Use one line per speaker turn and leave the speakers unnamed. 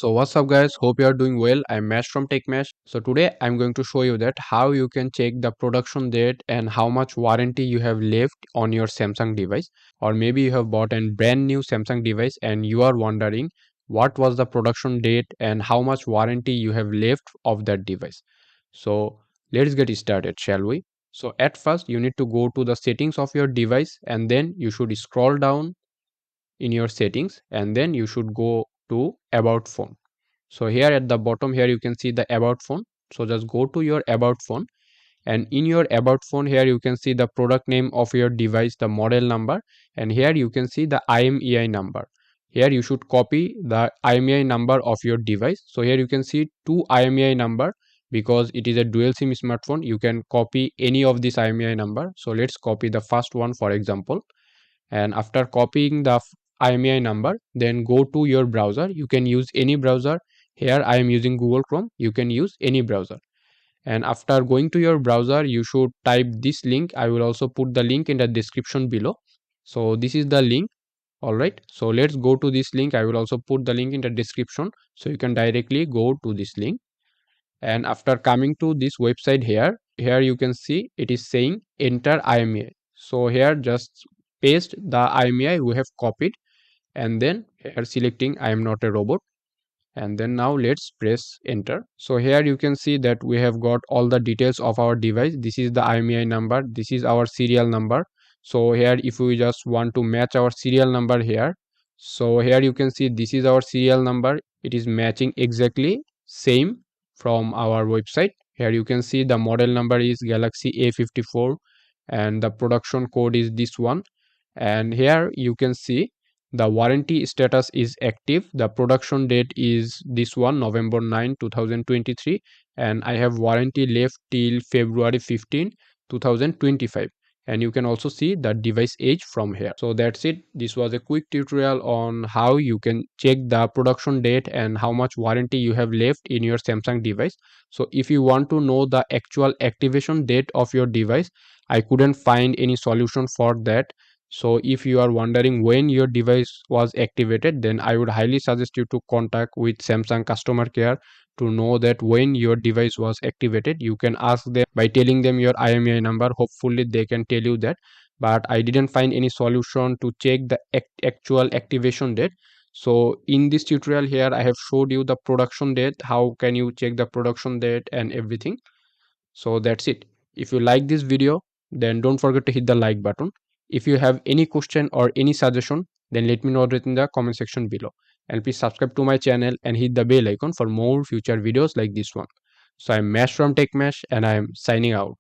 So what's up guys, hope you are doing well. I'm Mesh from TechMesh. So today I'm going to show you that how you can check the production date and how much warranty you have left on your Samsung device, or maybe you have bought a brand new Samsung device and you are wondering what was the production date and how much warranty you have left of that device. So let's get started, shall we? So at first you need to go to the settings of your device and then you should scroll down in your settings and then you should go to about phone. So here at the bottom here you can see the about phone. So just go to your about phone, and in your about phone here you can see the product name of your device, the model number, and here you can see the IMEI number. Here you should copy the IMEI number of your device. So here you can see two IMEI number. Because it is a dual SIM smartphone, you can copy any of this IMEI number. So let's copy the first one for example, and after copying the IMEI number, then go to your browser. You can use any browser. Here I am using Google Chrome. You can use any browser. And after going to your browser, you should type this link. I will also put the link in the description below. So this is the link. All right. So let's go to this link. I will also put the link in the description. So you can directly go to this link. And after coming to this website here you can see it is saying enter IMEI. So here just paste the IMEI we have copied, and then here selecting I am not a robot, and then now let's press enter. So here you can see that we have got all the details of our device. This is the IMEI number, this is our serial number. So here if we just want to match our serial number here, so here you can see this is our serial number. It is matching exactly same from our website. Here you can see the model number is Galaxy A54 and the production code is this one. And here you can see the warranty status is active. The production date is this one, November 9 2023, and I have warranty left till February 15 2025. And you can also see the device age from here. So that's it. This was a quick tutorial on how you can check the production date and how much warranty you have left in your Samsung device. So if you want to know the actual activation date of your device, I couldn't find any solution for that. So if you are wondering when your device was activated, then I would highly suggest you to contact with Samsung customer care to know that when your device was activated. You can ask them by telling them your IMEI number. Hopefully they can tell you that, but I didn't find any solution to check the actual activation date. So in this tutorial here I have showed you the production date, how can you check the production date and everything. So that's it. If you like this video, then don't forget to hit the like button. If you have any question or any suggestion, then let me know it in the comment section below. And please subscribe to my channel and hit the bell icon for more future videos like this one. So I'm Mesh from TechMesh and I am signing out.